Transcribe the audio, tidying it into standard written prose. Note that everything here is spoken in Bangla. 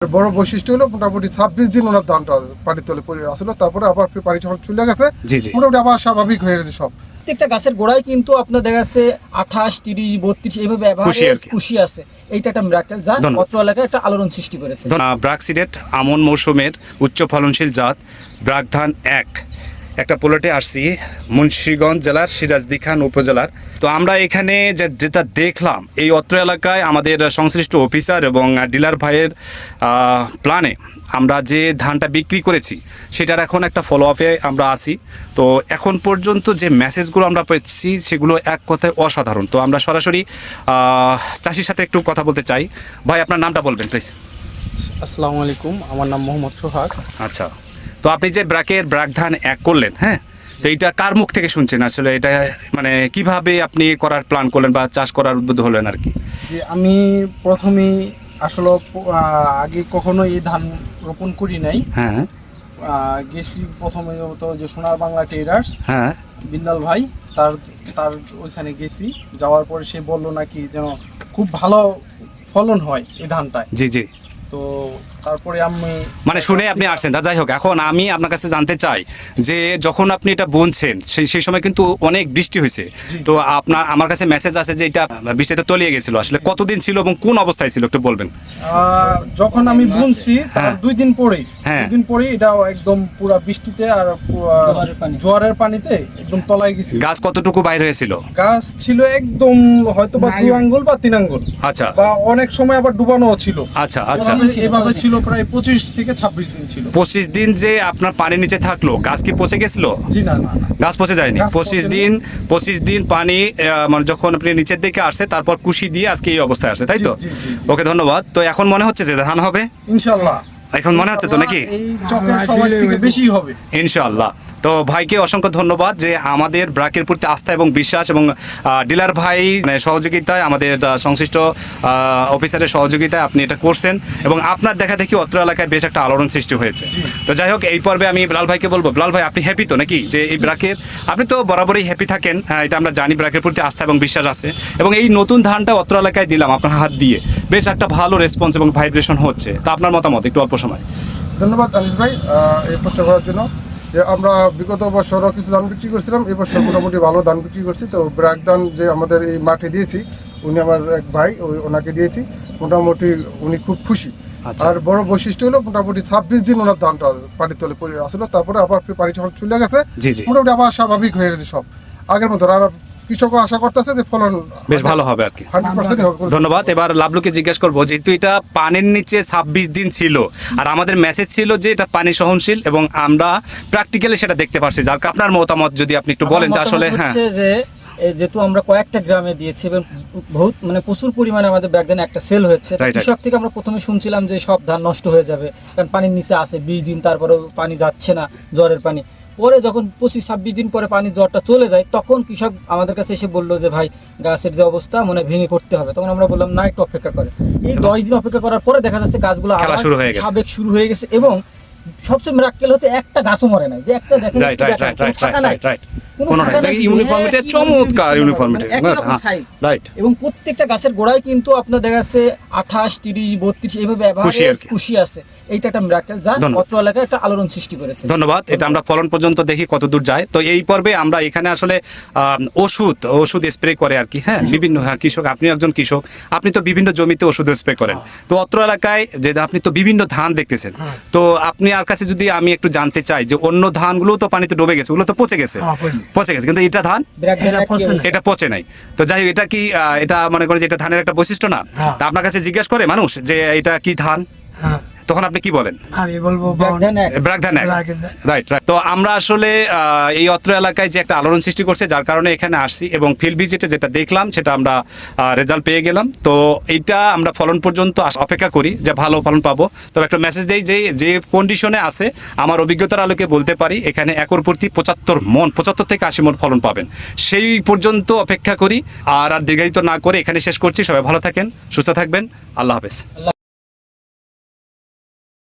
বড় বৈশিষ্ট্য হলো মোটামুটি 26 দিন ওনার ধানটা পানির তলে পড়ে আসলো, তারপরে আবার পানি যখন চলে গেছে মোটামুটি আবার স্বাভাবিক হয়ে গেছে সব। প্রত্যেকটা গাছের গোড়ায় কিন্তু আপনার দেখা যাচ্ছে 28, 30, 32 এইভাবে কুশি আছে। এইটা একটা মিরাকেল যা অত্র এলাকায় একটা আলোড়ন সৃষ্টি করেছে। ব্রাক সিডেড আমন মৌসুমের উচ্চ ফলনশীল জাত ব্রাক ধান একটা প্লটে আসছি মুন্সিগঞ্জ জেলার সিরাজদি খান উপজেলার। তো আমরা এখানে যেটা দেখলাম এই অত্র এলাকায় আমাদের সংশ্লিষ্ট অফিসার এবং ডিলার ভাইয়ের প্ল্যানে আমরা যে ধানটা বিক্রি করেছি সেটার এখন একটা ফলো আপে আমরা আসি। তো এখন পর্যন্ত যে মেসেজগুলো আমরা পেয়েছি সেগুলো এক কথায় অসাধারণ। তো আমরা সরাসরি চাষির সাথে একটু কথা বলতে চাই। ভাই আপনার নামটা বলবেন প্লিজ। আসসালামু আলাইকুম, আমার নাম মোহাম্মদ সোহাগ। আচ্ছা, তো আপনি যে ব্রাক ধান করলেন, হ্যাঁ, তো এইটা কার মুখ থেকে শুনছেন আসলে? এটা মানে কিভাবে আপনি করার প্ল্যান করলেন বা চাষ করার উদ্বুদ্ধ হলেন আর কি? যে আমি প্রথমেই আসলে আগে কখনো এই ধান রোপণ করি নাই। হ্যাঁ, গেছি প্রথমে তো যে সোনার বাংলা ট্রেডার্স, হ্যাঁ, বিল্লাল ভাই, তার ওইখানে গেছি। যাওয়ার পরে সে বললো নাকি যেন খুব ভালো ফলন হয় এই ধানটায়। জি জি। তো তারপরে আমি মানে শুনে আপনি আসছেন। যাই হোক, এখন আমি আপনার কাছে জানতে চাই যে যখন আপনি এটা বুনছেন সেই সময় কিন্তু অনেক বৃষ্টি হয়েছে। তো আমার কাছে মেসেজ আছে যে এটা বৃষ্টিতে তলিয়ে গেছিল, আসলে কতদিন ছিল এবং কোন অবস্থায় ছিল একটু বলবেন? যখন আমি বুনছি তার 2 দিন পরেই, হ্যাঁ, 2 দিন পরেই এটা একদম পুরো বৃষ্টিতে আর জোয়ারের পানিতে একদম তলায় গেছে। গাছ কতটুকু বাইরে হয়েছিল? গাছ ছিল একদম হয়তো বা 2 আঙ্গুল বা 3 আঙ্গুল। আচ্ছা, বা অনেক সময় আবার ডুবানো ছিল। আচ্ছা আচ্ছা, এভাবে ছিল প্রায় 25 থেকে 26 দিন ছিল। 25 দিন যে আপনার পানির নিচে থাকলো, গাছ কি পচে গেছিল? জি না না, গাছ পচে যায়নি। 25 দিন পানি মানে যখন আপনি নিচের দিকে আসছে তারপর কুশি দিয়ে আজকে এই অবস্থায় আসছে, তাই তো? ওকে, ধন্যবাদ। তো এখন মনে হচ্ছে যে ধান হবে ইনশাআল্লাহ। এখন মনে হচ্ছে তো নাকি? এই চকের সবাই থেকে বেশি হবে ইনশাআল্লাহ। তো ভাইকে অসংখ্য ধন্যবাদ যে আমাদের ব্রাকের প্রতি আস্থা এবং বিশ্বাস এবং ডিলার ভাই সহযোগিতায়, আমাদের সংশ্লিষ্ট অফিসারের সহযোগিতায় আপনি এটা করছেন এবং আপনার দেখা দেখি অত্র এলাকায় বেশ একটা আলোড়ন সৃষ্টি হয়েছে। তো যাই হোক, এই পর্বে আমি বিলাল ভাইকে বলবো, বিলাল ভাই আপনি হ্যাপি তো নাকি যে এই ব্রাকের? আপনি তো বরাবরই হ্যাপি থাকেন, এটা আমরা জানি, ব্রাকের প্রতি আস্থা এবং বিশ্বাস আছে এবং এই নতুন ধানটা অত্র এলাকায় দিলাম আপনার হাত দিয়ে, বেশ একটা ভালো রেসপন্স এবং ভাইব্রেশন হচ্ছে। তো আপনার মতামত একটু অল্প সময়। ধন্যবাদ আনিস ভাই এই প্রশ্ন করার জন্য। যে আমরা বিগত বছরও কিছু ধান বিক্রি করছিলাম, এই বছর মোটামুটি ভালো ধান বিক্রি করছি। তো ব্রাক ধান যে আমাদের এই মাঠে দিয়েছি, উনি আমার এক ভাই, ওনাকে দিয়েছি, মোটামুটি উনি খুব খুশি। আর বড় বৈশিষ্ট্য হলো মোটামুটি 26 দিন ওনার ধানটা পানির তলে পড়ে আসলো, তারপরে আবার পানি যখন চলে গেছে মোটামুটি আবার স্বাভাবিক হয়ে গেছে সব আগের মতো। আর কৃষকও আশা করতেছে যে ফলন বেশ ভালো হবে আর কি। 100% হবে। ধন্যবাদ। এবার লাভলুকে জিজ্ঞেস করবো, যেহেতু এটা পানির নিচে 26 দিন ছিল আর আমাদের মেসেজ ছিল যে এটা পানি সহনশীল এবং আমরা প্র্যাকটিক্যালি সেটা দেখতে পারছি, যার আপনার মতামত যদি আপনি একটু বলেন যে আসলে। হ্যাঁ, যেহেতু আমরা কয়েকটা গ্রামে দিয়েছি এবং বহুত মানে প্রচুর পরিমাণে আমাদের ব্যাগ ধান একটা সেল হয়েছে, কৃষক থেকে আমরা প্রথমে শুনছিলাম যে সব ধান নষ্ট হয়ে যাবে কারণ পানির নিচে আছে 20 দিন, তারপরে পানি যাচ্ছে না, জ্বরের পানি। পরে যখন 25-26 দিন পরে পানির জ্বরটা চলে যায় তখন কৃষক আমাদের কাছে এসে বললো যে ভাই গাছের যে অবস্থা মনে ভেঙে করতে হবে। তখন আমরা বললাম না, একটু অপেক্ষা করে। এই 10 দিন অপেক্ষা করার পরে দেখা যাচ্ছে গাছগুলো আবার সাবেক শুরু হয়ে গেছে এবং সবচেয়ে মিরাক্কেল হচ্ছে একটা গাছও মরে নাই। যে একটা দেখেন এবং প্রত্যেকটা গাছের গোড়ায় কিন্তু আপনার দেখা যাচ্ছে 28, 30, 32 এইভাবে কুশি আছে। এইটা একটা মিরাকেল যা অত্র এলাকায় একটা আলোড়ন সৃষ্টি করেছে। ধন্যবাদ। এটা আমরা ফলন পর্যন্ত দেখি কত দূর যায়। তো এই পর্বে আমরা এখানে আসলে ওষুধ স্প্রে করে আর কি। হ্যাঁ, বিভিন্ন কৃষক, আপনি একজন কৃষক, আপনি তো বিভিন্ন জমিতে ওষুধ স্প্রে করেন। তো অত্র এলাকায় যে আপনি তো বিভিন্ন ধান দেখতেছেন, তো আপনি আর কাছে যদি আমি একটু জানতে চাই যে অন্য ধানগুলো তো পানিতে ডুবে গেছে, ওগুলো তো পচে গেছে, কিন্তু এটা ধান এটা পচে নাই। তো যাই হোক, এটা কি এটা মনে করে যে এটা ধানের একটা বৈশিষ্ট্য না? তা আপনার কাছে জিজ্ঞেস করে মানুষ যে এটা কি ধান, তখন আপনি কি বলেন? আমি বলবো ব্রাক ধান। রাইট। তো আমরা আসলে এই অত্র এলাকায় যে একটা আলোড়ন সৃষ্টি করছে, যার কারণে এখানে আসছি এবং ফিল্ড ভিজিটে যেটা দেখলাম সেটা আমরা রেজাল্ট পেয়ে গেলাম। তো এইটা আমরা ফলন পর্যন্ত অপেক্ষা করি যে ভালো ফলন পাবো। তবে একটা মেসেজ দেই যে কন্ডিশনে আছে আমার অভিজ্ঞতার আলোকে বলতে পারি এখানে একর প্রতি 75 থেকে 80 মণ ফলন পাবেন। সেই পর্যন্ত অপেক্ষা করি। আর দীর্ঘায়িত না করে এখানে শেষ করছি। সবাই ভালো থাকেন, সুস্থ থাকবেন। আল্লাহ হাফেজ।